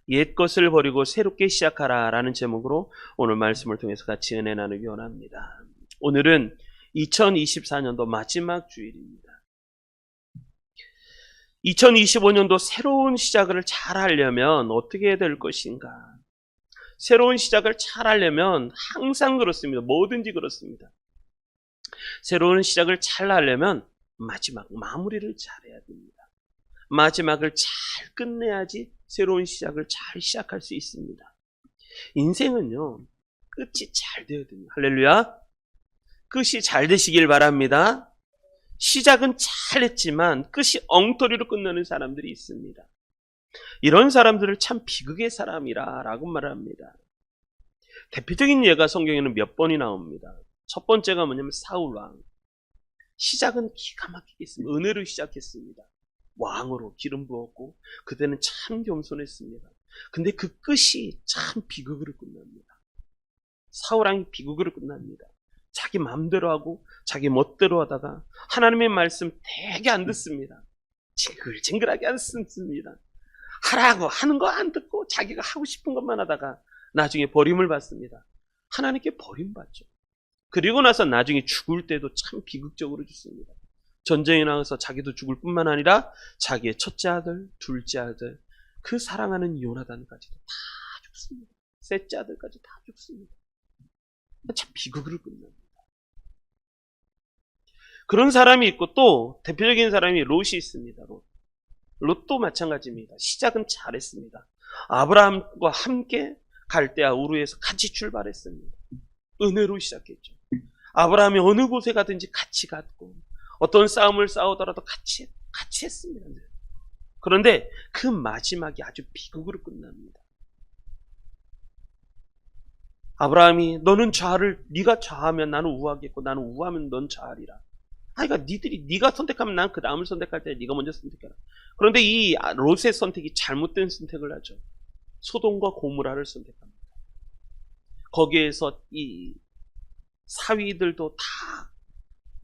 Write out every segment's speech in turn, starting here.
옛 것을 버리고 새롭게 시작하라 라는 제목으로 오늘 말씀을 통해서 같이 은혜 나누기 원합니다. 오늘은 2024년도 마지막 주일입니다. 2025년도 새로운 시작을 잘 하려면 어떻게 해야 될 것인가? 새로운 시작을 잘 하려면 항상 그렇습니다. 뭐든지 그렇습니다. 새로운 시작을 잘 하려면 마지막 마무리를 잘해야 됩니다. 마지막을 잘 끝내야지 새로운 시작을 잘 시작할 수 있습니다. 인생은요, 끝이 잘 되어야 됩니다. 할렐루야. 끝이 잘 되시길 바랍니다. 시작은 잘했지만 끝이 엉터리로 끝나는 사람들이 있습니다. 이런 사람들을 참 비극의 사람이라 라고 말합니다. 대표적인 예가 성경에는 몇 번이 나옵니다. 첫 번째가 뭐냐면 사울왕. 시작은 기가 막히게 했습니다. 은혜로 시작했습니다. 왕으로 기름 부었고 그때는 참 겸손했습니다. 근데 그 끝이 참 비극으로 끝납니다. 사울왕이 비극으로 끝납니다. 자기 마음대로 하고 자기 멋대로 하다가 하나님의 말씀 되게 안 듣습니다. 징글징글하게 안 듣습니다. 하라고 하는 거 안 듣고 자기가 하고 싶은 것만 하다가 나중에 버림을 받습니다. 하나님께 버림받죠. 그리고 나서 나중에 죽을 때도 참 비극적으로 죽습니다. 전쟁에 나가서 자기도 죽을 뿐만 아니라 자기의 첫째 아들, 둘째 아들, 그 사랑하는 요나단까지도 다 죽습니다. 셋째 아들까지 다 죽습니다. 참 비극으로 끝납니다. 그런 사람이 있고 또 대표적인 사람이 롯이 있습니다. 롯도 마찬가지입니다. 시작은 잘했습니다. 아브라함과 함께 갈대아 우르에서 같이 출발했습니다. 은혜로 시작했죠. 아브라함이 어느 곳에 가든지 같이 갔고 어떤 싸움을 싸우더라도 같이 했습니다. 그런데 그 마지막이 아주 비극으로 끝납니다. 아브라함이 너는 네가 좌하면 나는 우하겠고 나는 우하면 넌 좌하리라. 그러니까 네가 선택하면 난 그 다음을 선택할 때 네가 먼저 선택해라. 그런데 이 롯의 선택이 잘못된 선택을 하죠. 소돔과 고모라를 선택합니다. 거기에서 이 사위들도 다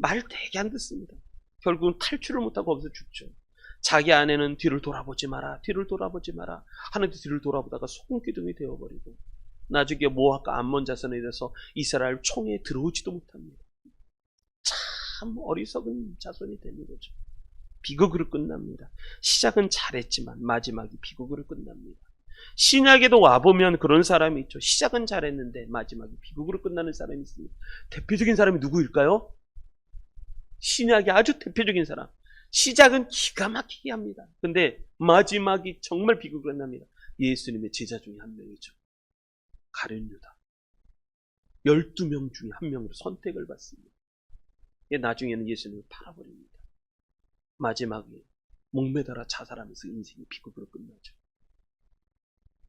말 되게 안 듣습니다. 결국은 탈출을 못하고 거기서 죽죠. 자기 아내는 뒤를 돌아보지 마라, 뒤를 돌아보지 마라 하는데 뒤를 돌아보다가 소금기둥이 되어버리고 나중에 모압과 암몬 자손에 대해서 이스라엘 총에 들어오지도 못합니다. 참 어리석은 자손이 되는 거죠. 비극으로 끝납니다. 시작은 잘했지만 마지막이 비극으로 끝납니다. 신약에도 와보면 그런 사람이 있죠. 시작은 잘했는데 마지막이 비극으로 끝나는 사람이 있습니다. 대표적인 사람이 누구일까요? 신약의 아주 대표적인 사람. 시작은 기가 막히게 합니다. 근데 마지막이 정말 비극으로 끝납니다. 예수님의 제자 중에 한 명이죠. 가룟 유다. 12명 중에 한 명으로 선택을 받습니다. 나중에는 예수님을 팔아버립니다. 마지막에 목매달아 자살하면서 인생이 비극으로 끝나죠.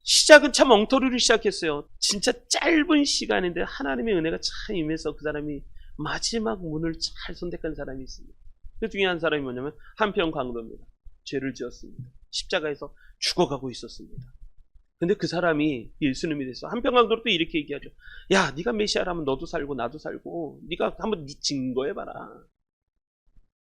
시작은 참 엉터리로 시작했어요. 진짜 짧은 시간인데 하나님의 은혜가 참 임해서 그 사람이 마지막 문을 잘 선택한 사람이 있습니다. 그 중에 한 사람이 뭐냐면 한평 강도입니다. 죄를 지었습니다. 십자가에서 죽어가고 있었습니다. 근데 그 사람이 예수님에 대해서 한평 강도로 또 이렇게 얘기하죠. 야, 네가 메시아라면 너도 살고 나도 살고 네가 한번 네 증거해봐라.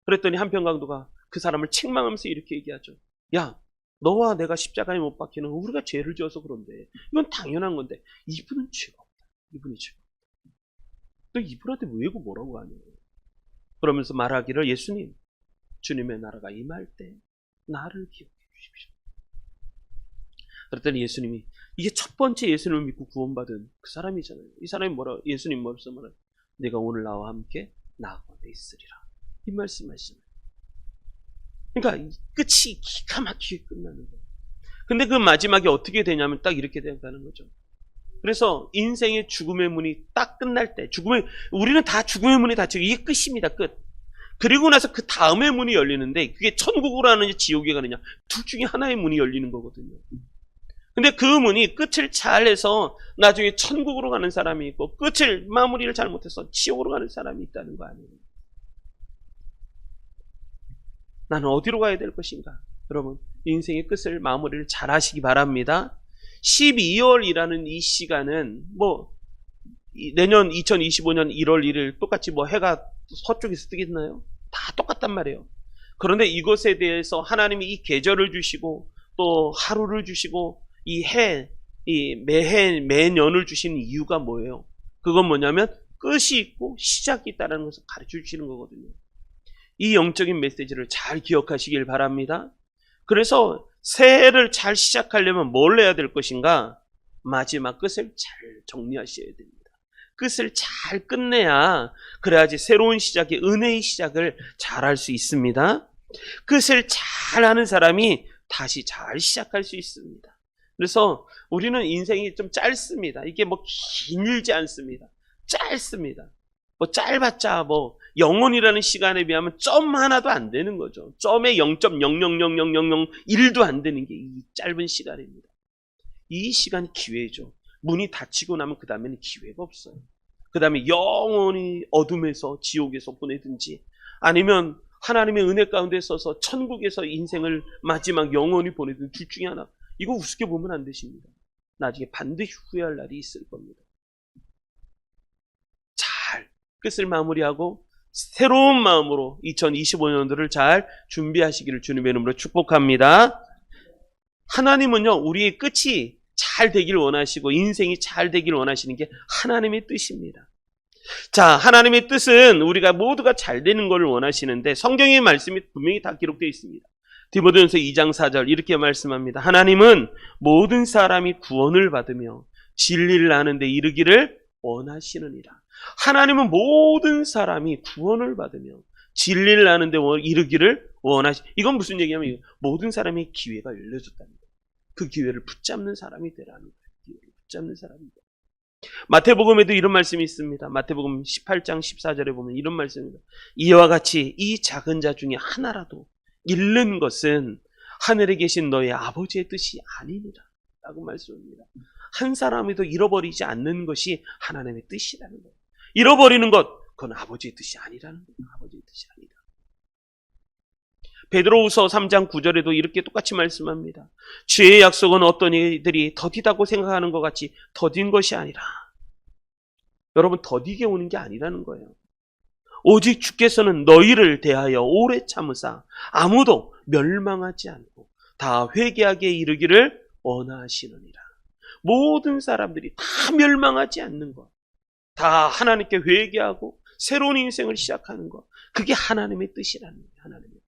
그랬더니 한평 강도가 그 사람을 책망하면서 이렇게 얘기하죠. 야, 너와 내가 십자가에 못 박히는 우리가 죄를 지어서 그런데 이건 당연한 건데 이분은 죄가 없다. 이분이 죄가 없다. 너 이분한테 왜 이거 뭐라고 하냐. 그러면서 말하기를 예수님, 주님의 나라가 임할 때 나를 기억해 주십시오. 그랬더니 예수님이 이게 첫 번째 예수님을 믿고 구원받은 그 사람이잖아요. 이 사람이 예수님 말씀을 내가 오늘 나와 함께 나아가운데 있으리라. 이 말씀하시잖아요. 그러니까 끝이 기가 막히게 끝나는 거예요. 근데 그 마지막이 어떻게 되냐면 딱 이렇게 된다는 거죠. 그래서 인생의 죽음의 문이 딱 끝날 때 우리는 다 죽음의 문이 닫히고 이게 끝입니다. 끝. 그리고 나서 그 다음의 문이 열리는데 그게 천국으로 가느냐 지옥에 가느냐 둘 중에 하나의 문이 열리는 거거든요. 근데 그 문이 끝을 잘해서 나중에 천국으로 가는 사람이 있고 끝을 마무리를 잘못해서 지옥으로 가는 사람이 있다는 거 아니에요. 나는 어디로 가야 될 것인가? 여러분, 인생의 끝을 마무리를 잘 하시기 바랍니다. 12월이라는 이 시간은 내년 2025년 1월 1일 똑같이 해가 서쪽에서 뜨겠나요? 다 똑같단 말이에요. 그런데 이것에 대해서 하나님이 이 계절을 주시고 또 하루를 주시고 매년을 주시는 이유가 뭐예요? 그건 뭐냐면 끝이 있고 시작이 있다는 것을 가르쳐 주시는 거거든요. 이 영적인 메시지를 잘 기억하시길 바랍니다. 그래서 새해를 잘 시작하려면 뭘 해야 될 것인가? 마지막 끝을 잘 정리하셔야 됩니다. 끝을 잘 끝내야, 그래야지 새로운 시작의 은혜의 시작을 잘 할 수 있습니다. 끝을 잘 하는 사람이 다시 잘 시작할 수 있습니다. 그래서 우리는 인생이 좀 짧습니다. 이게 뭐 길지 않습니다. 짧습니다. 뭐 짧았자 뭐 영혼이라는 시간에 비하면 점 하나도 안 되는 거죠. 점에 0.000001도 안 되는 게 이 짧은 시간입니다. 이 시간이 기회죠. 문이 닫히고 나면 그 다음에는 기회가 없어요. 그 다음에 영원히 어둠에서 지옥에서 보내든지, 아니면 하나님의 은혜 가운데 서서 천국에서 인생을 마지막 영원히 보내든, 둘 중에 하나. 이거 우습게 보면 안 되십니다. 나중에 반드시 후회할 날이 있을 겁니다. 잘 끝을 마무리하고 새로운 마음으로 2025년도를 잘 준비하시기를 주님의 이름으로 축복합니다. 하나님은요, 우리의 끝이 잘 되길 원하시고 인생이 잘 되길 원하시는 게 하나님의 뜻입니다. 자, 하나님의 뜻은 우리가 모두가 잘 되는 것을 원하시는데, 성경의 말씀이 분명히 다 기록되어 있습니다. 디모데전서 2장 4절 이렇게 말씀합니다. 하나님은 모든 사람이 구원을 받으며 진리를 아는 데 이르기를 원하시느니라. 하나님은 모든 사람이 구원을 받으며 진리를 아는 데 이르기를 이건 무슨 얘기냐면, 모든 사람의 기회가 열려졌다는 거예요. 그 기회를 붙잡는 사람이 되라는 거예요. 기회를 붙잡는 사람이다. 마태복음에도 이런 말씀이 있습니다. 마태복음 18장 14절에 보면 이런 말씀입니다. 이와 같이 이 작은 자 중에 하나라도 잃는 것은 하늘에 계신 너의 아버지의 뜻이 아니니라 라고 말씀합니다. 한 사람이도 잃어버리지 않는 것이 하나님의 뜻이라는 거예요. 잃어버리는 것, 그건 아버지의 뜻이 아니라는 거예요. 아버지의 뜻이 아니다. 베드로후서 3장 9절에도 이렇게 똑같이 말씀합니다. 주의 약속은 어떤 이들이 더디다고 생각하는 것 같이 더딘 것이 아니라, 여러분, 더디게 오는 게 아니라는 거예요. 오직 주께서는 너희를 대하여 오래 참으사 아무도 멸망하지 않고 다 회개하게 이르기를 원하시느니라. 모든 사람들이 다 멸망하지 않는 것, 다 하나님께 회개하고 새로운 인생을 시작하는 것, 그게 하나님의 뜻이라는 거예요. 하나님의 뜻.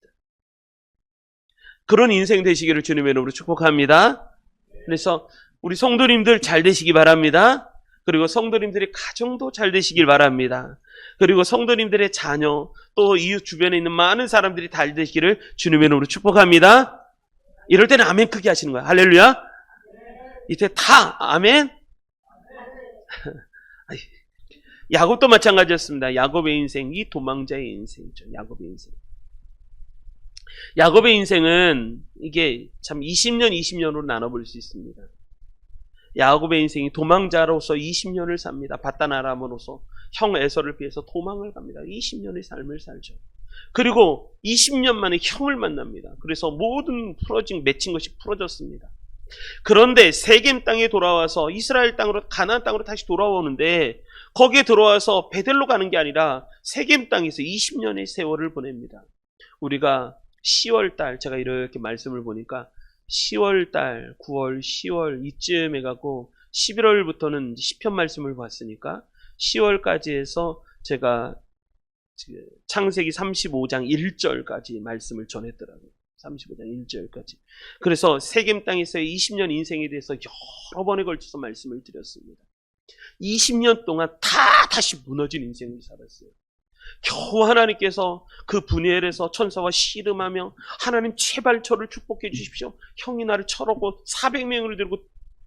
그런 인생 되시기를 주님의 이름으로 축복합니다. 그래서 우리 성도님들 잘 되시기 바랍니다. 그리고 성도님들의 가정도 잘 되시길 바랍니다. 그리고 성도님들의 자녀, 또 이웃 주변에 있는 많은 사람들이 잘 되시기를 주님의 이름으로 축복합니다. 이럴 때는 아멘 크게 하시는 거야. 할렐루야. 이때 다 아멘. 야곱도 마찬가지였습니다. 야곱의 인생, 이 도망자의 인생이죠. 야곱의 인생. 야곱의 인생은 이게 참 20년으로 나눠볼 수 있습니다. 야곱의 인생이 도망자로서 20년을 삽니다. 바단 아람으로서 형 에서를 피해서 도망을 갑니다. 20년의 삶을 살죠. 그리고 20년 만에 형을 만납니다. 그래서 모든 맺힌 것이 풀어졌습니다. 그런데 세겜 땅에 돌아와서 이스라엘 땅으로, 가나안 땅으로 다시 돌아오는데, 거기에 들어와서 베델로 가는 게 아니라 세겜 땅에서 20년의 세월을 보냅니다. 우리가 10월달, 제가 이렇게 말씀을 보니까 10월달, 9월, 10월 이쯤에 가고 11월부터는 시편 말씀을 봤으니까 10월까지 해서 제가 창세기 35장 1절까지 말씀을 전했더라고요. 35장 1절까지. 그래서 세겜 땅에서의 20년 인생에 대해서 여러 번에 걸쳐서 말씀을 드렸습니다. 20년 동안 다시 무너진 인생을 살았어요. 겨우 하나님께서 그 분열에서 천사와 씨름하며, 하나님 제발 저를 축복해 주십시오. 형이 나를 쳐라고 400명을 들고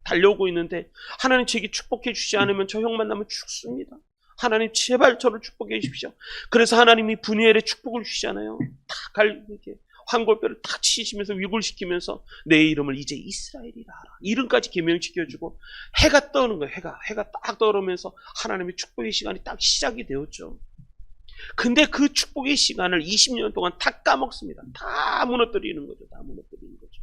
달려오고 있는데, 하나님 제게 축복해 주시지 않으면 저 형 만나면 죽습니다. 하나님 제발 저를 축복해 주십시오. 그래서 하나님이 분열에 축복을 주시잖아요. 이렇게 환골뼈를 탁 치시면서 위골시키면서 내 이름을 이제 이스라엘이라 하라. 이름까지 개명시켜주고, 해가 떠오는 거예요. 해가 딱 떠오르면서 하나님의 축복의 시간이 딱 시작이 되었죠. 근데 그 축복의 시간을 20년 동안 다 까먹습니다. 다 무너뜨리는 거죠. 다 무너뜨리는 거죠.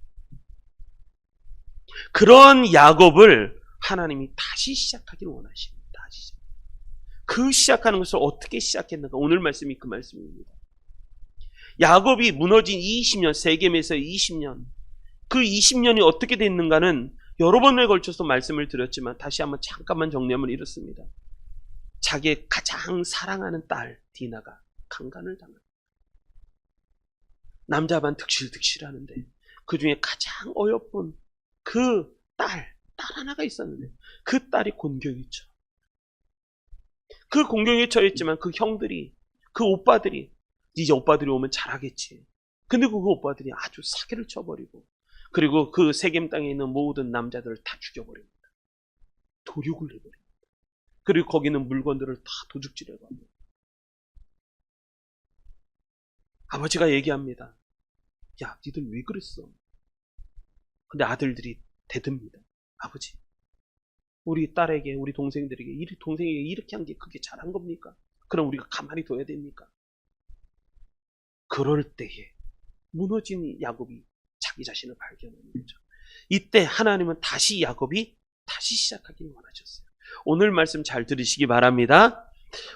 그런 야곱을 하나님이 다시 시작하기를 원하십니다. 다시. 그 시작하는 것을 어떻게 시작했는가? 오늘 말씀이 그 말씀입니다. 야곱이 무너진 20년, 세겜에서 20년, 그 20년이 어떻게 됐는가는 여러 번에 걸쳐서 말씀을 드렸지만 다시 한번 잠깐만 정리하면 이렇습니다. 자기의 가장 사랑하는 딸 디나가 강간을 당합니다. 남자만 득실득실하는데 그 중에 가장 어여쁜 그 딸 하나가 있었는데 그 딸이 곤경에 처. 그 공경에 처했지만 그 형들이, 그 오빠들이, 이제 오빠들이 오면 잘하겠지. 근데 그 오빠들이 아주 사기를 쳐버리고, 그리고 그 세겜 땅에 있는 모든 남자들을 다 죽여버립니다. 도륙을 해버립니다. 그리고 거기 있는 물건들을 다 도둑질해고 합니다. 아버지가 얘기합니다. 야, 니들 왜 그랬어? 근데 아들들이 대듭니다. 아버지, 우리 딸에게, 우리 동생들에게, 동생에게 이렇게 한 게 그게 잘한 겁니까? 그럼 우리가 가만히 둬야 됩니까? 그럴 때에 무너진 야곱이 자기 자신을 발견하는 거죠. 이때 하나님은 다시 야곱이 다시 시작하기를 원하셨어요. 오늘 말씀 잘 들으시기 바랍니다.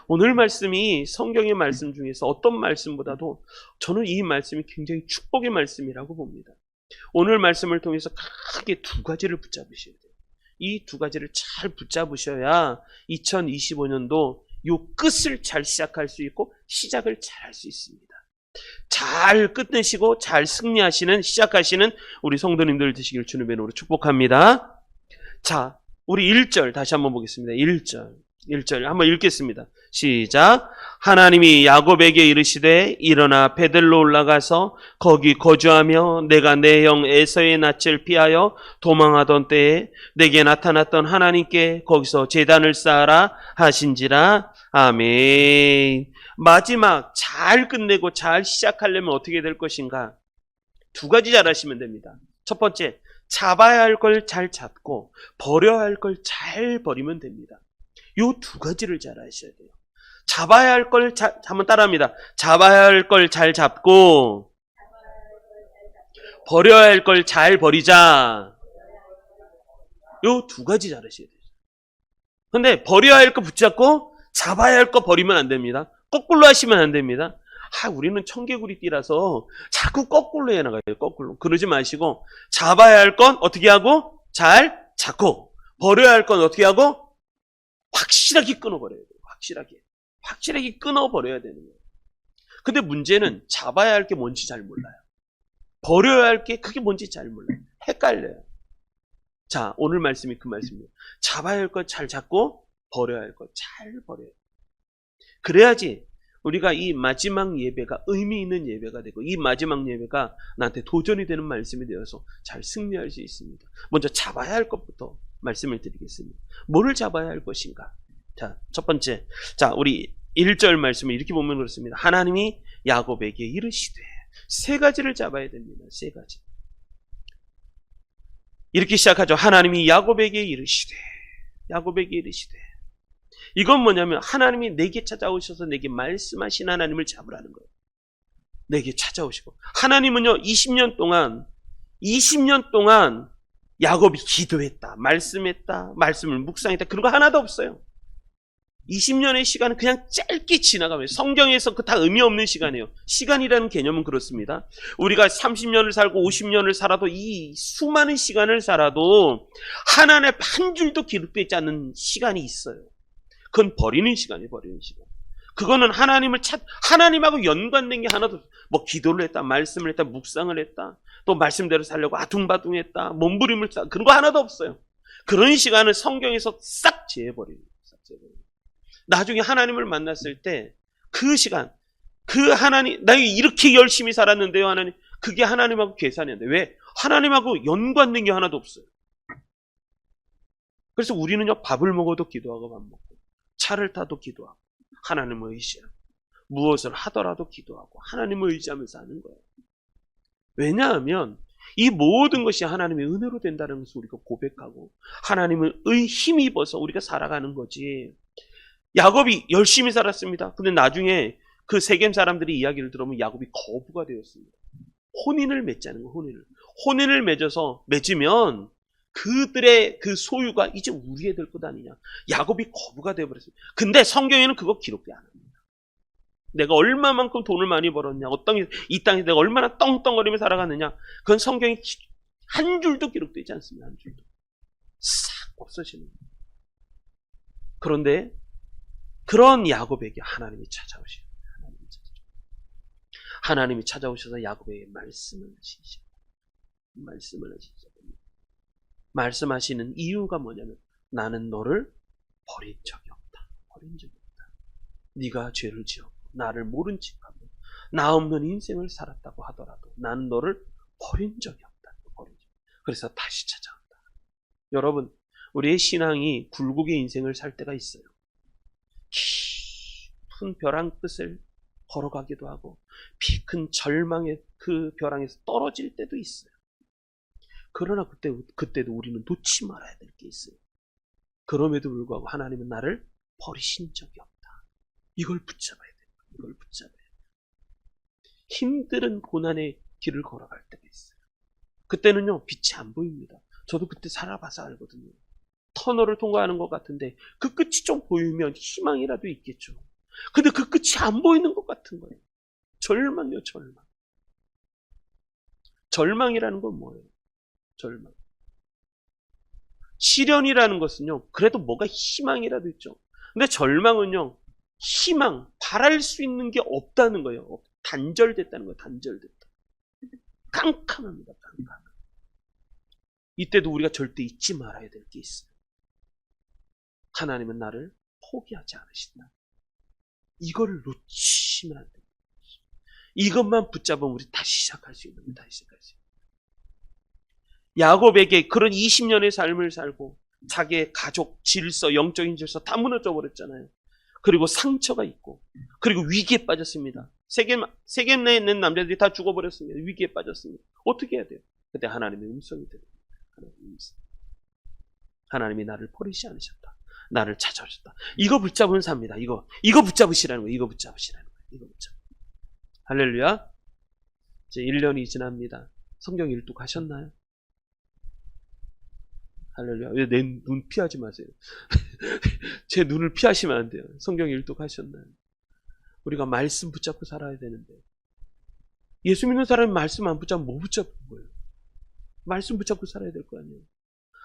오늘 말씀이 성경의 말씀 중에서 어떤 말씀보다도 저는 이 말씀이 굉장히 축복의 말씀이라고 봅니다. 오늘 말씀을 통해서 크게 두 가지를 붙잡으셔야 돼요. 이 두 가지를 잘 붙잡으셔야 2025년도 요 끝을 잘 시작할 수 있고 시작을 잘 할 수 있습니다. 잘 끝내시고 잘 승리하시는, 시작하시는 우리 성도님들 되시길 주님의 이름으로 축복합니다. 자, 우리 1절 다시 한번 보겠습니다. 1절 한번 읽겠습니다. 시작. 하나님이 야곱에게 이르시되 일어나 베들로 올라가서 거기 거주하며 내가 내 형 에서의 낯을 피하여 도망하던 때에 내게 나타났던 하나님께 거기서 제단을 쌓아라 하신지라. 아멘. 마지막 잘 끝내고 잘 시작하려면 어떻게 될 것인가? 두 가지 잘 하시면 됩니다. 첫 번째, 잡아야 할 걸 잘 잡고 버려야 할 걸 잘 버리면 됩니다. 요 두 가지를 잘 하셔야 돼요. 잡아야 할 걸 한번 따라합니다. 잡아야 할 걸 잘 잡고 버려야 할 걸 잘 버리자. 요 두 가지 잘 하셔야 돼요. 근데 버려야 할 거 붙잡고 잡아야 할 거 버리면 안 됩니다. 거꾸로 하시면 안 됩니다. 우리는 청개구리띠라서 자꾸 거꾸로 해나가요. 거꾸로. 그러지 마시고 잡아야 할 건 어떻게 하고 잘 잡고 버려야 할 건 어떻게 하고 확실하게 끊어버려야 돼요. 확실하게 끊어버려야 되는 거예요. 근데 문제는 잡아야 할 게 뭔지 잘 몰라요. 버려야 할 게 그게 뭔지 잘 몰라요. 헷갈려요. 자, 오늘 말씀이 그 말씀이에요. 잡아야 할 것 잘 잡고 버려야 할 것 잘 버려요. 그래야지 우리가 이 마지막 예배가 의미 있는 예배가 되고 이 마지막 예배가 나한테 도전이 되는 말씀이 되어서 잘 승리할 수 있습니다. 먼저 잡아야 할 것부터 말씀을 드리겠습니다. 뭐를 잡아야 할 것인가? 자, 첫 번째. 자, 우리 1절 말씀을 이렇게 보면 그렇습니다. 하나님이 야곱에게 이르시되 세 가지를 잡아야 됩니다. 세 가지. 이렇게 시작하죠. 하나님이 야곱에게 이르시되 이건 뭐냐면 하나님이 내게 찾아오셔서 내게 말씀하신 하나님을 잡으라는 거예요. 내게 찾아오시고 하나님은요 20년 동안 야곱이 기도했다, 말씀했다, 말씀을 묵상했다, 그런 거 하나도 없어요. 20년의 시간은 그냥 짧게 지나가면 성경에서 그 다 의미 없는 시간이에요. 시간이라는 개념은 그렇습니다. 우리가 30년을 살고 50년을 살아도 이 수많은 시간을 살아도 하나님의 한 줄도 기록되지 않는 시간이 있어요. 그건 버리는 시간이에요. 버리는 시간. 그거는 하나님하고 연관된 게 하나도 없어요. 뭐 기도를 했다, 말씀을 했다, 묵상을 했다, 또 말씀대로 살려고 아둥바둥했다, 몸부림을 쌓 그런 거 하나도 없어요. 그런 시간을 성경에서 싹 제해버립니다. 나중에 하나님을 만났을 때 그 시간, 그 하나님, 나 이렇게 열심히 살았는데요, 하나님. 그게 하나님하고 계산이 안 돼. 왜? 하나님하고 연관된 게 하나도 없어요. 그래서 우리는요, 밥을 먹어도 기도하고 밥 먹고, 차를 타도 기도하고, 하나님을 의지하고, 무엇을 하더라도 기도하고, 하나님을 의지하면서 하는 거예요. 왜냐하면 이 모든 것이 하나님의 은혜로 된다는 것을 우리가 고백하고 하나님을 힘입어서 우리가 살아가는 거지. 야곱이 열심히 살았습니다. 근데 나중에 그 세겜 사람들이 이야기를 들으면 야곱이 거부가 되었습니다. 혼인을 맺자는 거예요. 혼인을 맺으면 그들의 그 소유가 이제 우리 애들 것 아니냐. 야곱이 거부가 되어버렸습니다. 근데 성경에는 그거 기록돼 안 합니다. 내가 얼마만큼 돈을 많이 벌었냐, 이 땅에 내가 얼마나 떵떵거리며 살아갔느냐, 그건 성경에 한 줄도 기록되지 않습니다. 한 줄도. 싹 없어지는 거예요. 그런데 그런 야곱에게 하나님이 찾아오시고 하나님이 찾아오셔서 야곱에게 말씀을 하시죠. 말씀을 하시죠. 말씀하시는 이유가 뭐냐면 나는 너를 버린 적이 없다. 버린 적이 없다. 네가 죄를 지었고 나를 모른 척하고 나 없는 인생을 살았다고 하더라도 나는 너를 버린 적이 없다. 그래서 다시 찾아온다. 여러분, 우리의 신앙이 굴곡의 인생을 살 때가 있어요. 깊은 벼랑 끝을 걸어가기도 하고 피 큰 절망의 그 벼랑에서 떨어질 때도 있어요. 그러나 그때도 우리는 놓지 말아야 될 게 있어요. 그럼에도 불구하고 하나님은 나를 버리신 적이 없다. 이걸 붙잡아야 돼요. 이걸 붙잡아야 돼요. 힘든 고난의 길을 걸어갈 때가 있어요. 그때는요, 빛이 안 보입니다. 저도 그때 살아봐서 알거든요. 터널을 통과하는 것 같은데 그 끝이 좀 보이면 희망이라도 있겠죠. 근데 그 끝이 안 보이는 것 같은 거예요. 절망이요, 절망. 절망이라는 건 뭐예요? 절망. 시련이라는 것은요, 그래도 뭐가 희망이라도 있죠. 근데 절망은요, 희망, 바랄 수 있는 게 없다는 거예요. 단절됐다는 거예요. 단절됐다. 깜깜합니다. 깜깜. 이때도 우리가 절대 잊지 말아야 될 게 있어요. 하나님은 나를 포기하지 않으신다. 이거를 놓치면 안 됩니다. 이것만 붙잡으면 우리 다시 시작할 수 있는 거예요. 다시 시작할 수 있는 거예요. 야곱에게 그런 20년의 삶을 살고 자기의 가족, 질서, 영적인 질서 다 무너져 버렸잖아요. 그리고 상처가 있고 그리고 위기에 빠졌습니다. 세겜 내에 있는 남자들이 다 죽어버렸습니다. 위기에 빠졌습니다. 어떻게 해야 돼요? 그때 하나님의 음성이 들려요. 하나님이 나를 버리지 않으셨다. 나를 찾아오셨다. 이거 붙잡으면 삽니다. 이거 붙잡으시라는 거예요. 이거 붙잡으시라는 거예요. 이거 붙잡. 할렐루야. 이제 1년이 지납니다. 성경 일독 하셨나요? 할렐루야. 왜 내 눈 피하지 마세요. 제 눈을 피하시면 안 돼요. 성경 일독 하셨나요? 우리가 말씀 붙잡고 살아야 되는데 예수 믿는 사람이 말씀 안 붙잡으면 뭐 붙잡는 거예요? 말씀 붙잡고 살아야 될 거 아니에요.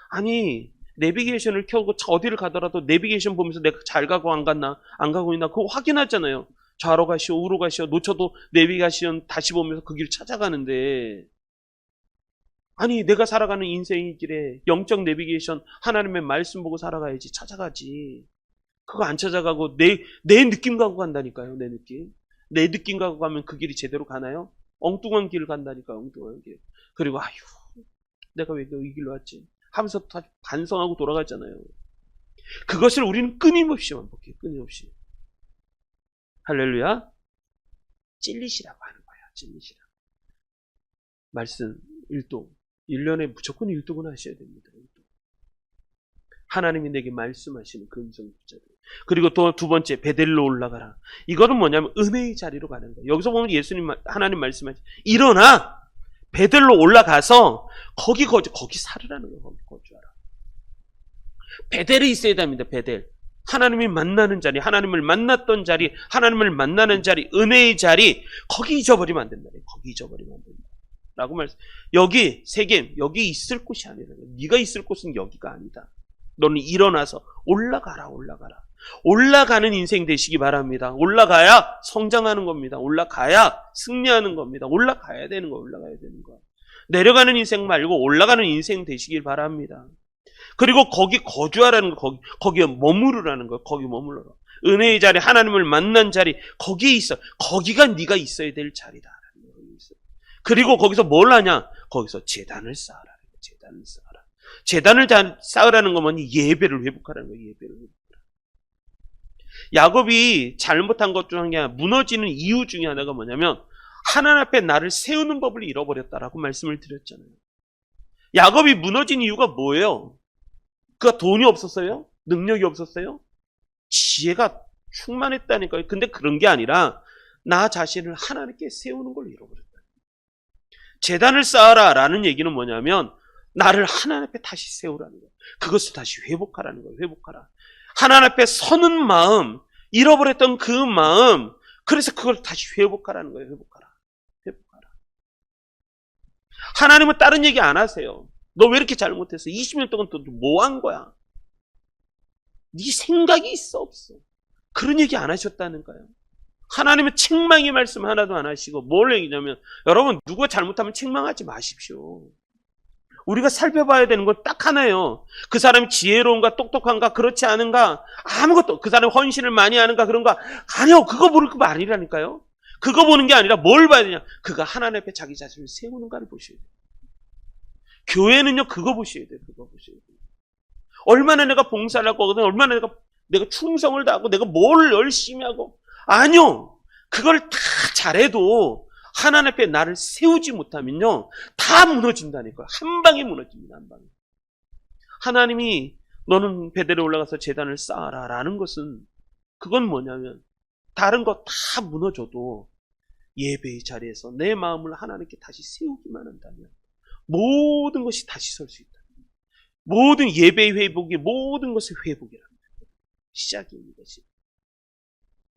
아니 내비게이션을 켜고 어디를 가더라도 내비게이션 보면서 내가 잘 가고 안 가고 있나 그거 확인하잖아요. 좌로 가시오 우로 가시오 놓쳐도 내비게이션 다시 보면서 그 길 찾아가는데 아니 내가 살아가는 인생의 길에 영적 내비게이션 하나님의 말씀 보고 살아가야지 찾아가지. 그거 안 찾아가고 내 느낌 갖고 간다니까요. 내 느낌 갖고 가면 그 길이 제대로 가나요? 엉뚱한 길을 간다니까요. 엉뚱한 길. 그리고 아휴 내가 왜 이 길로 왔지 하면서 다 반성하고 돌아가잖아요. 그것을 우리는 끊임없이 반복해요. 끊임없이. 할렐루야. 찔리시라고 하는 거야. 찔리시라고. 말씀 1독. 1년에 무조건 1독은 하셔야 됩니다. 1독. 하나님이 내게 말씀하시는 그 음성을 붙잡아요. 그리고 또 두 번째 베델로 올라가라. 이거는 뭐냐면 은혜의 자리로 가는 거예요. 여기서 보면 하나님 말씀하시 일어나 베델로 올라가서 거기 살으라는 거예요. 거기 거주하라. 베델이 있어야 됩니다. 베델. 하나님이 만나는 자리, 하나님을 만났던 자리, 하나님을 만나는 자리, 은혜의 자리, 거기 잊어버리면 안 된다. 거기 잊어버리면 안 된다. 라고 말씀. 여기 세겜, 여기 있을 곳이 아니라 네가 있을 곳은 여기가 아니다. 너는 일어나서 올라가라. 올라가는 인생 되시기 바랍니다. 올라가야 성장하는 겁니다. 올라가야 승리하는 겁니다. 올라가야 되는 거. 내려가는 인생 말고 올라가는 인생 되시길 바랍니다. 그리고 거기 거주하라는 거, 거기에 머무르라는 거, 거기 머물러라. 은혜의 자리, 하나님을 만난 자리, 거기에 있어. 거기가 네가 있어야 될 자리다. 그리고 거기서 뭘 하냐? 거기서 재단을 쌓아라. 재단을 쌓으라는 건 뭐니? 예배를 회복하라는 거예요. 예배를 회복하라. 야곱이 잘못한 것 중 한 게 아니라 무너지는 이유 중에 하나가 뭐냐면 하나님 앞에 나를 세우는 법을 잃어버렸다라고 말씀을 드렸잖아요. 야곱이 무너진 이유가 뭐예요? 그가 돈이 없었어요? 능력이 없었어요? 지혜가 충만했다니까요. 근데 그런 게 아니라 나 자신을 하나님께 세우는 걸 잃어버렸다. 재단을 쌓아라 라는 얘기는 뭐냐면 나를 하나님 앞에 다시 세우라는 거예요. 그것을 다시 회복하라는 거예요. 회복하라. 하나님 앞에 서는 마음, 잃어버렸던 그 마음, 그래서 그걸 다시 회복하라는 거예요. 회복하라. 하나님은 다른 얘기 안 하세요. 너 왜 이렇게 잘못했어? 20년 동안 또 뭐 한 거야? 네 생각이 있어 없어? 그런 얘기 안 하셨다는 거예요. 하나님은 책망의 말씀 하나도 안 하시고 뭘 얘기냐면 여러분 누가 잘못하면 책망하지 마십시오. 우리가 살펴봐야 되는 건 딱 하나예요. 그 사람이 지혜로운가 똑똑한가 그렇지 않은가 아무것도 그 사람이 헌신을 많이 하는가 그런가 아니요. 그거 보는 거 아니라니까요. 그거 보는 게 아니라 뭘 봐야 되냐. 그가 하나님 앞에 자기 자신을 세우는가를 보셔야 돼요. 교회는요 그거 보셔야 돼요. 그거 보셔야 돼요. 얼마나 내가 봉사를 하고 얼마나 내가 충성을 다하고 내가 뭘 열심히 하고 아니요. 그걸 다 잘해도 하나님 앞에 나를 세우지 못하면요. 다 무너진다니까요. 한 방에 무너집니다. 한 방에. 하나님이 너는 베델에 올라가서 제단을 쌓아라 라는 것은 그건 뭐냐면 다른 거 다 무너져도 예배의 자리에서 내 마음을 하나님께 다시 세우기만 한다면 모든 것이 다시 설 수 있다. 모든 예배의 회복이 모든 것의 회복이랍니다. 시작입니다.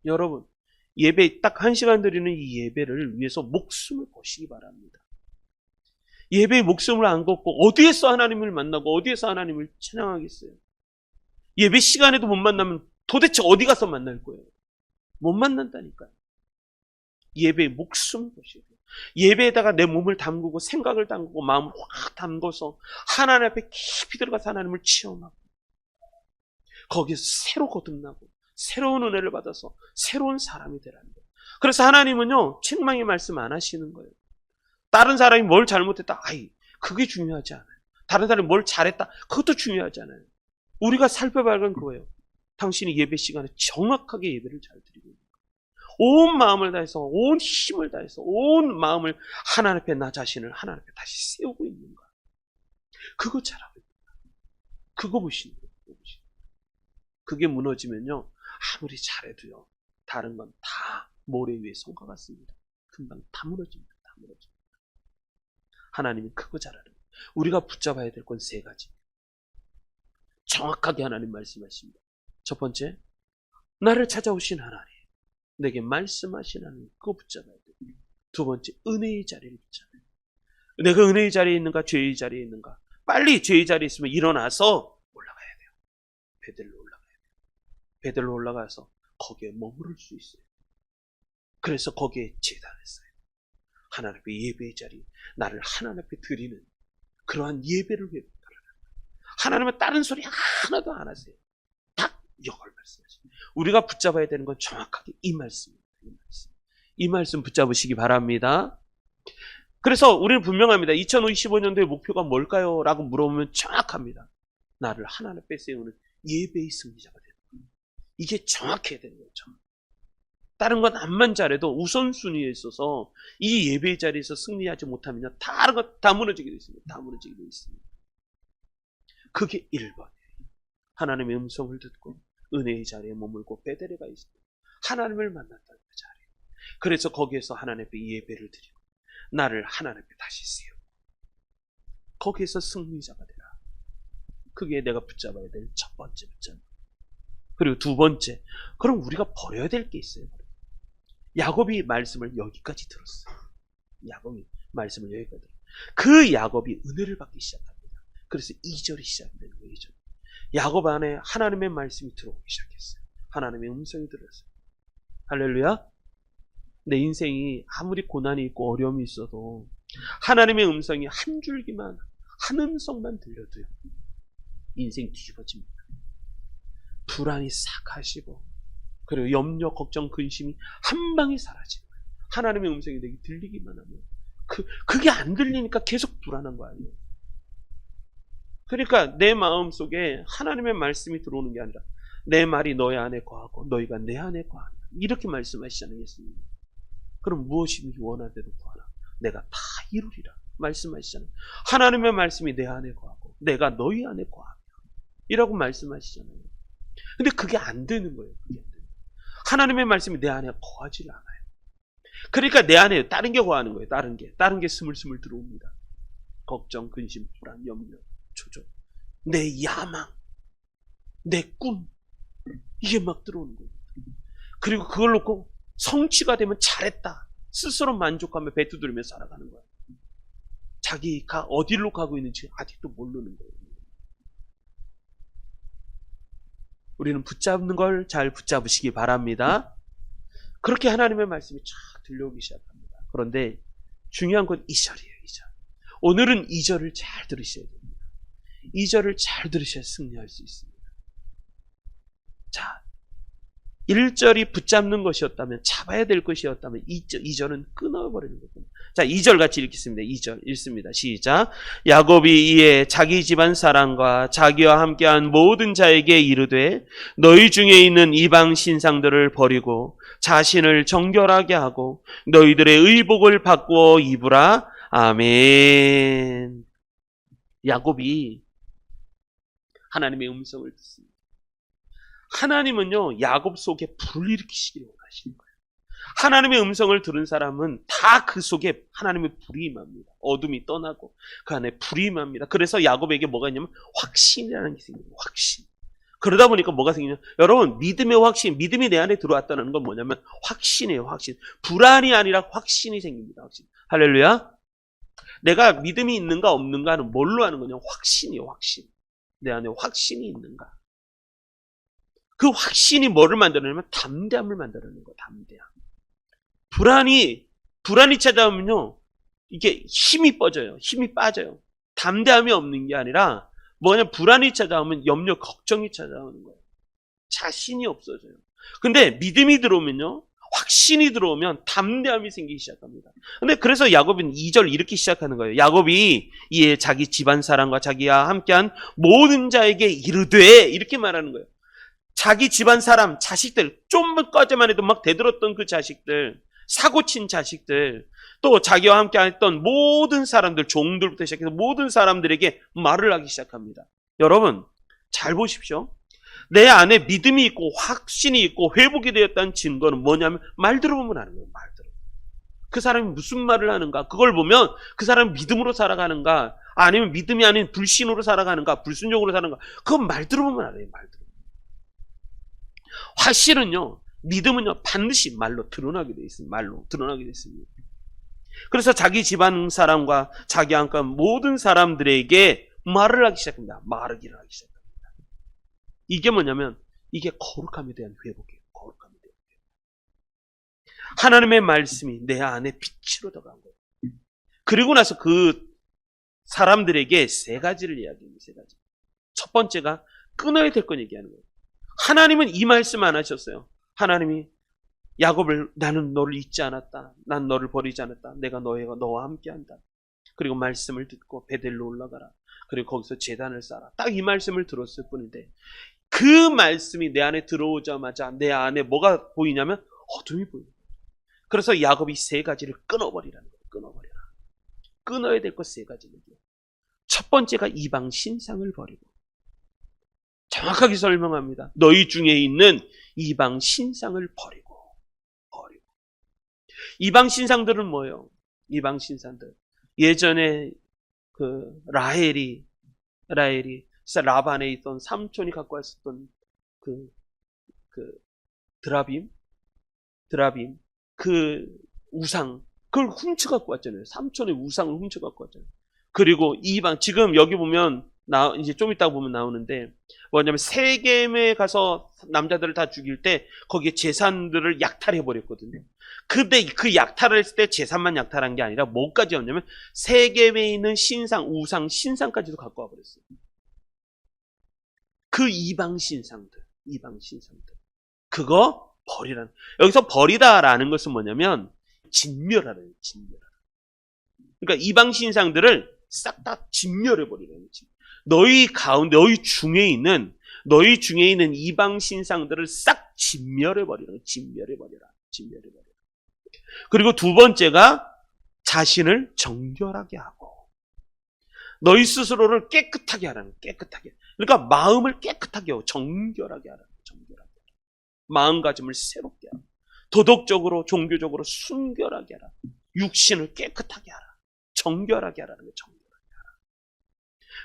여러분 예배 딱 1시간 드리는 이 예배를 위해서 목숨을 거시기 바랍니다. 예배의 목숨을 안 걷고 어디에서 하나님을 만나고 어디에서 하나님을 찬양하겠어요? 예배 시간에도 못 만나면 도대체 어디 가서 만날 거예요? 못 만난다니까요. 예배의 목숨을 거시기 바랍니다. 예배에다가 내 몸을 담그고 생각을 담그고 마음을 확 담궈서 하나님 앞에 깊이 들어가서 하나님을 체험하고 거기에서 새로 거듭나고 새로운 은혜를 받아서 새로운 사람이 되라는 거예요. 그래서 하나님은요 책망의 말씀 안 하시는 거예요. 다른 사람이 뭘 잘못했다 그게 중요하지 않아요. 다른 사람이 뭘 잘했다 그것도 중요하지 않아요. 우리가 살펴봐야 하는 그거예요. 당신이 예배 시간에 정확하게 예배를 잘 드리고 있는 거예요. 온 마음을 다해서 온 힘을 다해서 온 마음을 하나님 앞에 나 자신을 하나님 앞에 다시 세우고 있는가. 그거 잘하고 있다. 그거 보시는 거예요. 그게 무너지면요 아무리 잘해도요 다른 건 다 모래 위에 성과 같습니다. 금방 다 무너집니다. 다 무너집니다. 하나님이 그거 잘 알아요. 우리가 붙잡아야 될 건 3가지. 정확하게 하나님 말씀하십니다. 첫 번째, 나를 찾아오신 하나님, 내게 말씀하신 하나님, 그거 붙잡아야 돼요. 두 번째, 은혜의 자리를 붙잡아야 돼요. 내가 은혜의 자리에 있는가 죄의 자리에 있는가. 빨리 죄의 자리에 있으면 일어나서 올라가야 돼요. 베델로 올라가야 돼요. 베델로 올라가서 거기에 머무를 수 있어요. 그래서 거기에 제단을 쌓아요. 하나님 앞에 예배의 자리, 나를 하나님 앞에 드리는 그러한 예배를 회복하라. 하나님은 다른 소리 하나도 안 하세요. 딱 이걸 말씀하십니다. 우리가 붙잡아야 되는 건 정확하게 이 말씀입니다. 이 말씀 붙잡으시기 바랍니다. 그래서 우리는 분명합니다. 2025년도의 목표가 뭘까요? 라고 물어보면 정확합니다. 나를 하나님 앞에 세우는 예배의 승리자가 되는 거예요. 이게 정확해야 되는 거죠. 다른 건 암만 잘해도 우선순위에 있어서 이 예배의 자리에서 승리하지 못하면 다른 것 다 무너지게 되어 있습니다. 다 무너지게 되어 있습니다. 그게 1번이에요. 하나님의 음성을 듣고 은혜의 자리에 머물고 베델에 가 있습니다. 하나님을 만났다는 그 자리. 그래서 거기에서 하나님 앞에 예배를 드리고 나를 하나님 앞에 다시 세우고 거기에서 승리자가 되라. 그게 내가 붙잡아야 될 첫 번째 붙잡아. 그리고 두 번째, 그럼 우리가 버려야 될 게 있어요. 야곱이 말씀을 여기까지 들었어요. 야곱이 말씀을 여기까지 들었어요. 그 야곱이 은혜를 받기 시작합니다. 그래서 2절이 시작되는 거예요. 2절. 야곱 안에 하나님의 말씀이 들어오기 시작했어요. 하나님의 음성이 들었어요. 할렐루야. 내 인생이 아무리 고난이 있고 어려움이 있어도 하나님의 음성이 한 줄기만 한 음성만 들려도요 인생 뒤집어집니다. 불안이 싹 가시고 그리고 염려, 걱정, 근심이 한 방에 사라지는 거예요. 하나님의 음성이 내게 들리기만 하면 그게 안 들리니까 계속 불안한 거 아니에요. 그러니까 내 마음속에 하나님의 말씀이 들어오는 게 아니라 내 말이 너희 안에 거하고 너희가 내 안에 거하라. 이렇게 말씀하시잖아요. 예수님. 그럼 무엇이든지 원하는 대로 구하라. 내가 다 이루리라. 말씀하시잖아요. 하나님의 말씀이 내 안에 거하고 내가 너희 안에 거하며 이라고 말씀하시잖아요. 근데 그게 안 되는 거예요. 그게 안 되는 거예요. 하나님의 말씀이 내 안에 거하지 않아요. 그러니까 내 안에 다른 게 거하는 거예요. 다른 게 스물스물 들어옵니다. 걱정, 근심, 불안, 염려, 초조, 내 야망, 내 꿈, 이게 막 들어오는 거예요. 그리고 그걸 놓고 성취가 되면 잘했다 스스로 만족하며 배 두드리며 살아가는 거예요. 자기가 어디로 가고 있는지 아직도 모르는 거예요. 우리는 붙잡는 걸 잘 붙잡으시기 바랍니다. 그렇게 하나님의 말씀이 쫙 들려오기 시작합니다. 그런데 중요한 건 2절이에요. 2절. 오늘은 2절을 잘 들으셔야 됩니다. 2절을 잘 들으셔야 승리할 수 있습니다. 자, 1절이 붙잡는 것이었다면, 잡아야 될 것이었다면 2절은 끊어버리는 거군요. 자, 2절 같이 읽겠습니다. 2절 읽습니다. 시작. 야곱이 이에 자기 집안 사람과 자기와 함께한 모든 자에게 이르되 너희 중에 있는 이방 신상들을 버리고 자신을 정결하게 하고 너희들의 의복을 바꾸어 입으라. 아멘. 야곱이 하나님의 음성을 듣습니다. 하나님은요, 야곱 속에 불을 일으키시기를 원하시는 거예요. 하나님의 음성을 들은 사람은 다 그 속에 하나님의 불이 임합니다. 어둠이 떠나고 그 안에 불이 임합니다. 그래서 야곱에게 뭐가 있냐면 확신이라는 게 생겨요. 확신. 그러다 보니까 뭐가 생기냐? 여러분, 믿음의 확신, 믿음이 내 안에 들어왔다는 건 뭐냐면 확신이에요. 확신. 불안이 아니라 확신이 생깁니다. 확신. 할렐루야. 내가 믿음이 있는가 없는가는 뭘로 하는 거냐? 확신이에요. 확신. 내 안에 확신이 있는가? 그 확신이 뭐를 만들어내면 담대함을 만들어내는 거예요. 담대함. 불안이 찾아오면요, 이게 힘이 빠져요. 힘이 빠져요. 담대함이 없는 게 아니라 뭐냐, 불안이 찾아오면 염려, 걱정이 찾아오는 거예요. 자신이 없어져요. 근데 믿음이 들어오면요, 확신이 들어오면 담대함이 생기기 시작합니다. 근데 그래서 야곱은 2절 이렇게 시작하는 거예요. 야곱이 이에 자기 집안 사람과 자기와 함께한 모든 자에게 이르되, 이렇게 말하는 거예요. 자기 집안 사람, 자식들, 좀까지만 해도 막 대들었던 그 자식들, 사고친 자식들, 또 자기와 함께 했던 모든 사람들, 종들부터 시작해서 모든 사람들에게 말을 하기 시작합니다. 여러분, 잘 보십시오. 내 안에 믿음이 있고 확신이 있고 회복이 되었다는 증거는 뭐냐면 말 들어보면 아는 거예요. 말 들어. 그 사람이 무슨 말을 하는가, 그걸 보면 그 사람이 믿음으로 살아가는가, 아니면 믿음이 아닌 불신으로 살아가는가, 불순종으로 살아가는가, 그건 말 들어보면 알아요. 말 들어. 확실은요, 믿음은요, 반드시 말로 드러나게 돼 있습니다. 말로 드러나게 돼 있습니다. 그래서 자기 집안 사람과 자기 함께 모든 사람들에게 말을 하기 시작합니다. 말하기를 하기 시작합니다. 이게 뭐냐면, 이게 거룩함에 대한 회복이에요. 거룩함에 대한 회복. 하나님의 말씀이 내 안에 빛으로 들어간 거예요. 그리고 나서 그 사람들에게 세 가지를 이야기합니다. 세 가지. 첫 번째가 끊어야 될 건 얘기하는 거예요. 하나님은 이 말씀 안 하셨어요. 하나님이 야곱을, 나는 너를 잊지 않았다. 난 너를 버리지 않았다. 내가 너와 함께한다. 그리고 말씀을 듣고 베델로 올라가라. 그리고 거기서 제단을 쌓아라. 딱 이 말씀을 들었을 뿐인데, 그 말씀이 내 안에 들어오자마자 내 안에 뭐가 보이냐면 어둠이 보여요. 그래서 야곱이 세 가지를 끊어버리라는 거예요. 끊어버려라. 끊어야 될 것 세 가지는, 첫 번째가 이방 신상을 버리고, 정확하게 설명합니다. 너희 중에 있는 이방 신상을 버리고. 이방 신상들은 뭐예요? 이방 신상들. 예전에 그 라헬이 라반에 있던 삼촌이 갖고 왔었던 그 드라빔 그 우상, 그걸 훔쳐 갖고 왔잖아요. 삼촌의 우상을 훔쳐 갖고 왔잖아요. 그리고 이방, 지금 여기 보면 이제 좀 이따 보면 나오는데, 뭐냐면 세겜에 가서 남자들을 다 죽일 때 거기에 재산들을 약탈해 버렸거든요. 근데 그 약탈을 했을 때 재산만 약탈한 게 아니라 뭐까지 였냐면 세겜에 있는 신상, 우상, 신상까지도 갖고 와 버렸어요. 그 이방 신상들. 그거 버리라는. 여기서 버리다라는 것은 뭐냐면 진멸하라는. 그러니까 이방 신상들을 싹 다 진멸해 버리라는 거지. 너희 중에 있는 이방 신상들을 싹 진멸해 버리라. 그리고 두 번째가 자신을 정결하게 하고, 너희 스스로를 깨끗하게 하라는. 깨끗하게. 그러니까 마음을 깨끗하게 하고 정결하게 하라는. 마음가짐을 새롭게 하라. 도덕적으로, 종교적으로 순결하게 하라. 육신을 깨끗하게 하라. 정결하게 하라는 거예요. 정결하게 하라.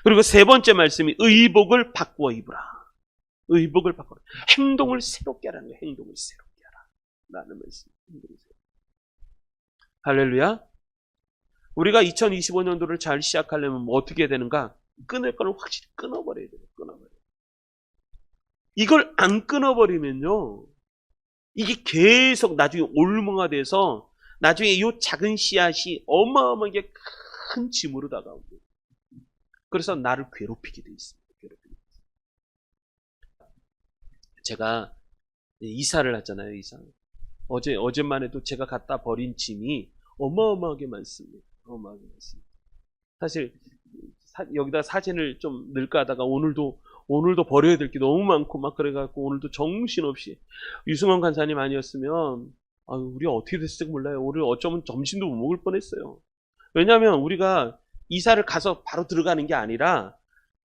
그리고 세 번째 말씀이 의복을 바꾸어 입으라. 의복을 바꾸라. 행동을 새롭게 하라는 거예요. 행동을 새롭게 하라. 라는 말씀. 할렐루야. 우리가 2025년도를 잘 시작하려면 뭐 어떻게 해야 되는가? 끊을 거는 확실히 끊어버려야 돼요. 끊어버려야 돼요. 이걸 안 끊어버리면요, 이게 계속 나중에 올무가 돼서 나중에 이 작은 씨앗이 어마어마하게 큰 짐으로 다가오고, 그래서 나를 괴롭히게 돼 있습니다. 제가 이사를 했잖아요. 이사. 어제만 해도 제가 갖다 버린 짐이 어마어마하게 많습니다. 어마어마하게 많습니다. 사실 여기다 사진을 좀 넣을까 하다가 오늘도 버려야 될 게 너무 많고 막 그래갖고 오늘도 정신없이, 유승원 간사님 아니었으면 우리 어떻게 됐을지 몰라요. 오늘 어쩌면 점심도 못 먹을 뻔했어요. 왜냐하면 우리가 이사를 가서 바로 들어가는 게 아니라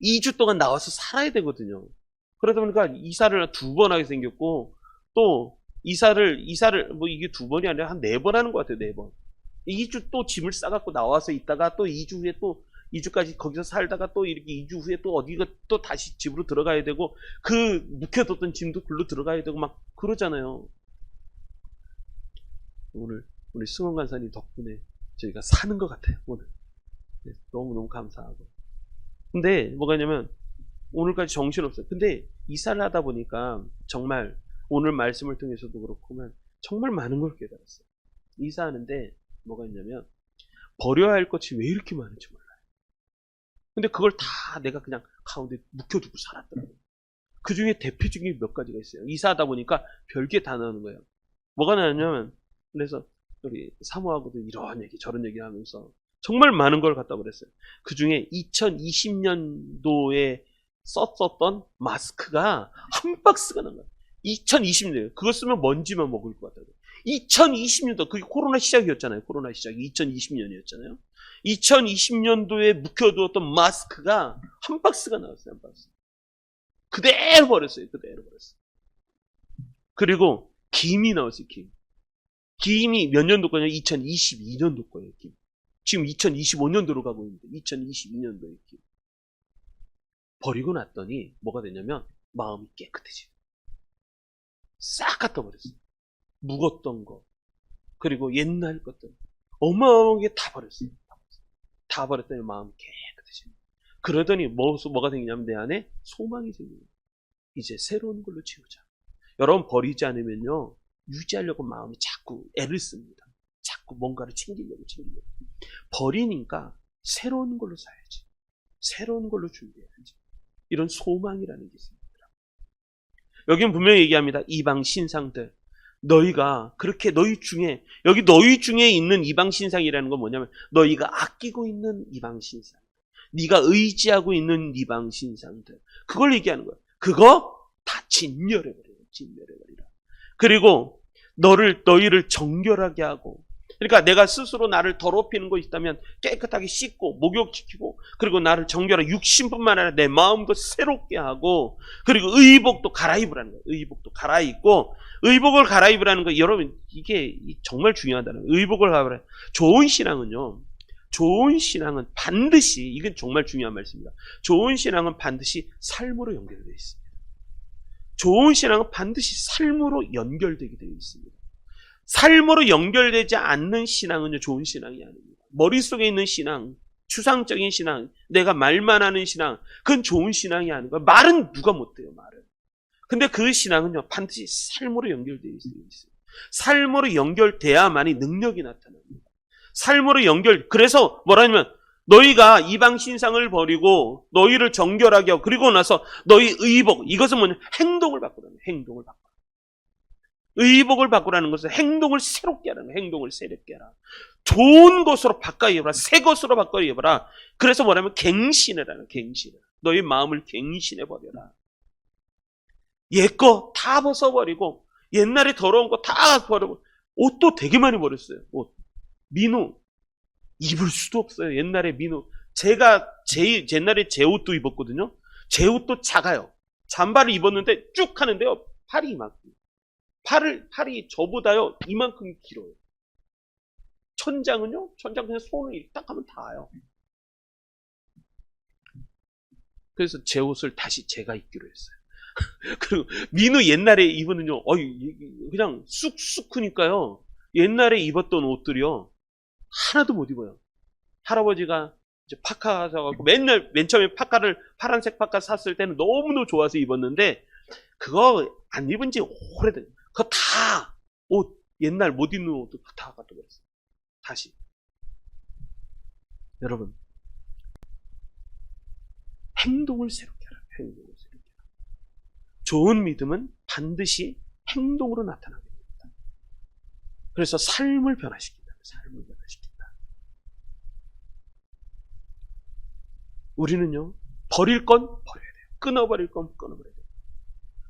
2주 동안 나와서 살아야 되거든요. 그러다 보니까 이사를 2번 하게 생겼고, 또 이사를 뭐 이게 2번이 아니라 한 4번 하는 것 같아요. 4번. 2주 또 짐을 싸갖고 나와서 있다가 또 2주 후에 또 2주까지 거기서 살다가 또 이렇게 2주 후에 또 어디가 또 다시 집으로 들어가야 되고, 그 묵혀뒀던 짐도 글로 들어가야 되고 막 그러잖아요. 오늘 우리 승원 간사님 덕분에 저희가 사는 것 같아요. 오늘 너무너무 감사하고. 근데 뭐가 있냐면 오늘까지 정신없어요. 근데 이사를 하다 보니까 정말 오늘 말씀을 통해서도 그렇구만 정말 많은 걸 깨달았어요. 이사하는데 뭐가 있냐면 버려야 할 것이 왜 이렇게 많은지 몰라요. 근데 그걸 다 내가 그냥 가운데 묵혀두고 살았더라고요. 그 중에 대표적인 몇 가지가 있어요. 이사하다 보니까 별게 다 나오는 거예요. 뭐가 나냐면, 그래서 우리 사모하고도 이런 얘기 저런 얘기 하면서 정말 많은 걸 갖다 버렸어요. 그 중에 2020년도에 썼었던 마스크가 한 박스가 나온 거예요. 2020년 그거 쓰면 먼지만 먹을 것 같아요. 2020년도 그게 코로나 시작이었잖아요. 코로나 시작이 2020년이었잖아요. 2020년도에 묵혀두었던 마스크가 한 박스가 나왔어요. 한 박스. 그대로 버렸어요. 그대로 버렸어요. 그리고 김이 나왔어요. 김이 몇 년도 거냐? 2022년도 거예요. 김. 지금 2025년도로 가고 있는데 2022년도에 김. 버리고 났더니 뭐가 되냐면 마음이 깨끗해지고 싹 갖다 버렸어요. 묵었던 거, 그리고 옛날 것들 어마어마하게 다 버렸어요. 다 버렸더니 마음이 깨끗해집니다. 그러더니 뭐가 생기냐면 내 안에 소망이 생깁니다. 이제 새로운 걸로 채우자. 여러분 버리지 않으면요, 유지하려고 마음이 자꾸 애를 씁니다. 자꾸 뭔가를 챙기려고. 버리니까 새로운 걸로 사야지. 새로운 걸로 준비해야지. 이런 소망이라는 게 있습니다. 여기는 분명히 얘기합니다. 이방 신상들. 너희가 그렇게 너희 중에 있는 이방 신상이라는 건 뭐냐면 너희가 아끼고 있는 이방 신상, 네가 의지하고 있는 이방 신상들, 그걸 얘기하는 거야. 그거 다 진멸해버려요. 진멸해버리라. 그리고 너희를 정결하게 하고, 그러니까 내가 스스로 나를 더럽히는 거 있다면 깨끗하게 씻고 목욕시키고, 그리고 나를 정결하게 육신뿐만 아니라 내 마음도 새롭게 하고, 그리고 의복도 갈아입으라는 거예요. 의복도 갈아입고, 의복을 갈아입으라는 거, 여러분 이게 정말 중요하다는 거예요. 의복을 갈아입으라. 좋은 신앙은 반드시, 이건 정말 중요한 말씀입니다. 좋은 신앙은 반드시 삶으로 연결되어 있습니다. 좋은 신앙은 반드시 삶으로 연결되게 되어 있습니다. 삶으로 연결되지 않는 신앙은요, 좋은 신앙이 아닙니다. 머릿속에 있는 신앙, 추상적인 신앙, 내가 말만 하는 신앙, 그건 좋은 신앙이 아니고, 말은 누가 못해요, 말은. 근데 그 신앙은요, 반드시 삶으로 연결되어 있어요. 삶으로 연결돼야만이 능력이 나타납니다. 그래서 뭐라냐면, 너희가 이방 신상을 버리고 너희를 정결하게 하고, 그리고 나서 너희 의복, 이것은 뭐냐? 행동을 바꾸라는 거예요. 행동을 바꾸라. 의복을 바꾸라는 것은 행동을 새롭게 하라는 거예요. 행동을 새롭게 하라. 좋은 것으로 바꿔 입어라. 새 것으로 바꿔 입어라. 그래서 뭐냐면 갱신해라는, 갱신해. 너희 마음을 갱신해 버려라. 옛거 다 벗어버리고, 옛날에 더러운 거 다 버리고, 옷도 되게 많이 버렸어요. 옷. 민우. 입을 수도 없어요. 옛날에 민우. 제가 옛날에 제 옷도 입었거든요. 제 옷도 작아요. 잠바를 입었는데 쭉 하는데요, 팔이 이만큼. 팔이 저보다요, 이만큼 길어요. 천장 그냥 손을 이렇게 딱 하면 닿아요. 그래서 제 옷을 다시 제가 입기로 했어요. 그리고 민우 옛날에 입었는요, 그냥 쑥쑥 크니까요, 옛날에 입었던 옷들이요, 하나도 못 입어요. 할아버지가 이제 파카 사갖고 맨 처음에 파란색 파카 샀을 때는 너무너무 좋아서 입었는데, 그거 안 입은 지 오래된, 그거 다 옷, 옛날 못 입는 옷도 다 갖다 버렸어요. 다시. 여러분, 행동을 새롭게 하라. 행동을 새롭게 하라. 좋은 믿음은 반드시 행동으로 나타나게 됩니다. 그래서 삶을 변화시킨다. 삶을 변화시킨다. 우리는요, 버릴 건 버려야 돼요. 끊어버릴 건 끊어버려야 돼요.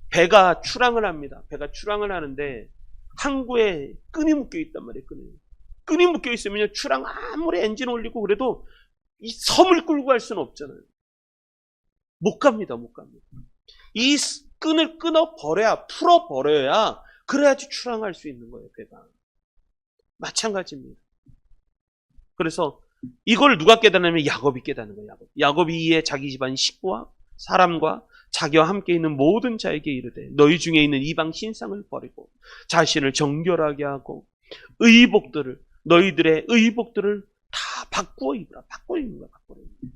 배가 출항을 합니다. 배가 출항을 하는데 항구에 끈이 묶여 있단 말이에요. 끈이 묶여 있으면 출항 아무리 엔진 올리고 그래도 이 섬을 끌고 갈 수는 없잖아요. 못 갑니다. 못 갑니다. 이 끈을 끊어버려야, 풀어버려야, 그래야지 출항할 수 있는 거예요. 배가. 마찬가지입니다. 그래서 이걸 누가 깨달으면 야곱이 깨닫는 거예요. 야곱이 이에 자기 집안 식구와 사람과 자기와 함께 있는 모든 자에게 이르되 너희 중에 있는 이방 신상을 버리고 자신을 정결하게 하고 너희들의 의복들을 다 바꾸어 입으라. 바꾸어 입는 거야. 바꾸어 입는 거야.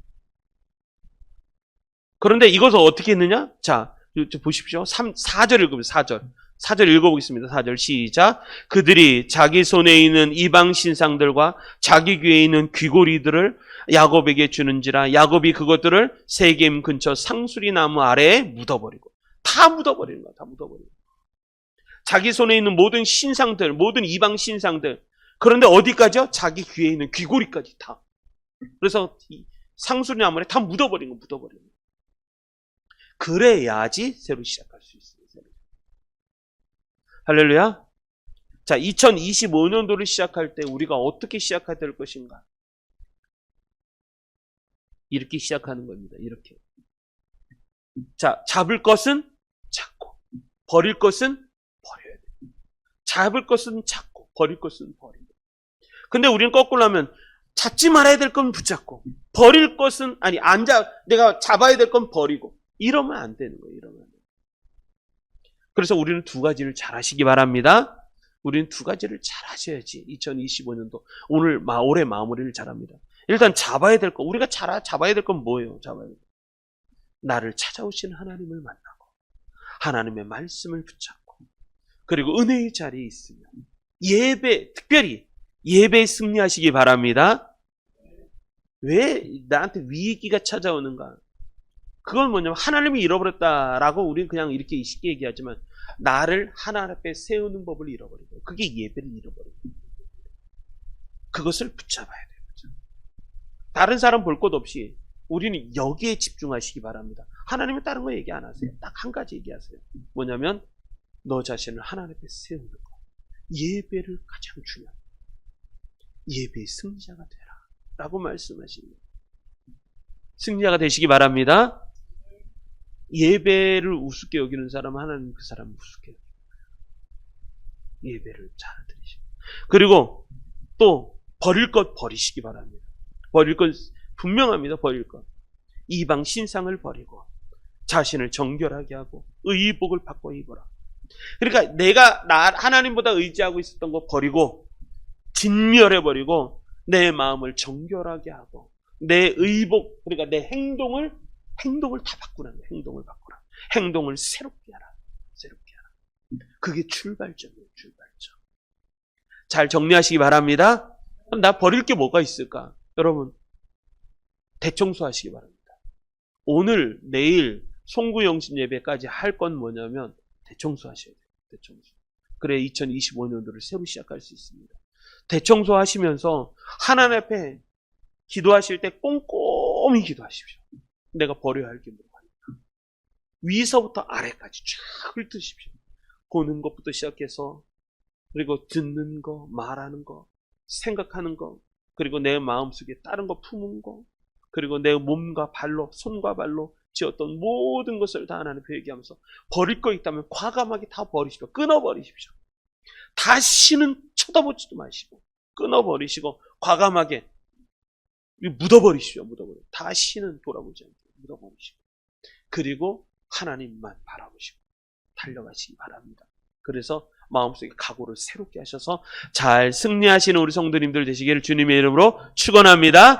그런데 이것을 어떻게 했느냐? 자, 보십시오. 4절 읽으면 4절 읽어보겠습니다. 4절 시작. 그들이 자기 손에 있는 이방 신상들과 자기 귀에 있는 귀고리들을 야곱에게 주는지라 야곱이 그것들을 세겜 근처 상수리 나무 아래에 묻어버리고, 다 묻어버리는 거야. 다 묻어버리는 거야. 자기 손에 있는 모든 신상들, 모든 이방 신상들. 그런데 어디까지요? 자기 귀에 있는 귀고리까지 다. 그래서 상수리 나무에 다 묻어버린 거, 묻어버리는 거. 그래야지 새로 시작할 수 있어요. 할렐루야. 자, 2025년도를 시작할 때 우리가 어떻게 시작해야 될 것인가? 이렇게 시작하는 겁니다. 이렇게. 자, 잡을 것은 잡고, 버릴 것은 버려야 돼요. 잡을 것은 잡고, 버릴 것은 버리고. 근데 우리는 거꾸로 하면 잡지 말아야 될 건 붙잡고, 버릴 것은, 내가 잡아야 될 건 버리고. 이러면 안 되는 거예요. 이러면. 그래서 우리는 두 가지를 잘 하시기 바랍니다. 우리는 두 가지를 잘 하셔야지 2025년도 올해 마무리를 잘합니다. 일단 잡아야 될 거, 우리가 잡아야 될 건 뭐예요? 잡아야 될 거. 나를 찾아오신 하나님을 만나고 하나님의 말씀을 붙잡고, 그리고 은혜의 자리에 있으면 특별히 예배에 승리하시기 바랍니다. 왜 나한테 위기가 찾아오는가? 그건 뭐냐면 하나님이 잃어버렸다라고 우리는 그냥 이렇게 쉽게 얘기하지만, 나를 하나님 앞에 세우는 법을 잃어버리고, 그게 예배를 잃어버리고, 그것을 붙잡아야 돼요. 다른 사람 볼 것 없이 우리는 여기에 집중하시기 바랍니다. 하나님은 다른 거 얘기 안 하세요. 딱 한 가지 얘기하세요. 뭐냐면 너 자신을 하나님 앞에 세우는 거. 예배를 가장 중요한, 예배의 승리자가 되라 라고 말씀하십니다. 승리자가 되시기 바랍니다. 예배를 우습게 여기는 사람은 하나님 그 사람을 우습게 여깁니다. 예배를 잘 드리시고, 그리고 또 버릴 것 버리시기 바랍니다. 버릴 것 분명합니다. 버릴 것. 이방 신상을 버리고 자신을 정결하게 하고 의복을 바꿔 입어라. 그러니까 내가 하나님보다 의지하고 있었던 거 버리고 진멸해버리고 내 마음을 정결하게 하고 내 의복, 그러니까 내 행동을 다 바꾸라는 거예요. 행동을 바꾸라. 행동을 새롭게 하라. 새롭게 하라. 그게 출발점이에요. 출발점. 잘 정리하시기 바랍니다. 그럼 나 버릴 게 뭐가 있을까? 여러분, 대청소하시기 바랍니다. 오늘, 내일 송구영신 예배까지 할 건 뭐냐면 대청소하셔야 돼요. 대청소. 그래 2025년도를 새로 시작할 수 있습니다. 대청소하시면서 하나님 앞에 기도하실 때 꼼꼼히 기도하십시오. 내가 버려야 할 게 뭐가 있나. 위서부터 아래까지 쫙 훑으십시오. 보는 것부터 시작해서, 그리고 듣는 거, 말하는 거, 생각하는 거, 그리고 내 마음속에 다른 거 품은 거, 그리고 내 몸과 발로, 손과 발로 지었던 모든 것을 다 하나님 앞에 얘기하면서 버릴 거 있다면 과감하게 다 버리십시오. 끊어버리십시오. 다시는 쳐다보지도 마시고 끊어버리시고 과감하게 묻어버리십시오. 다시는 돌아보지 않게 묻어버리시고, 그리고 하나님만 바라보시고 달려가시기 바랍니다. 그래서 마음속에 각오를 새롭게 하셔서 잘 승리하시는 우리 성도님들 되시기를 주님의 이름으로 축원합니다.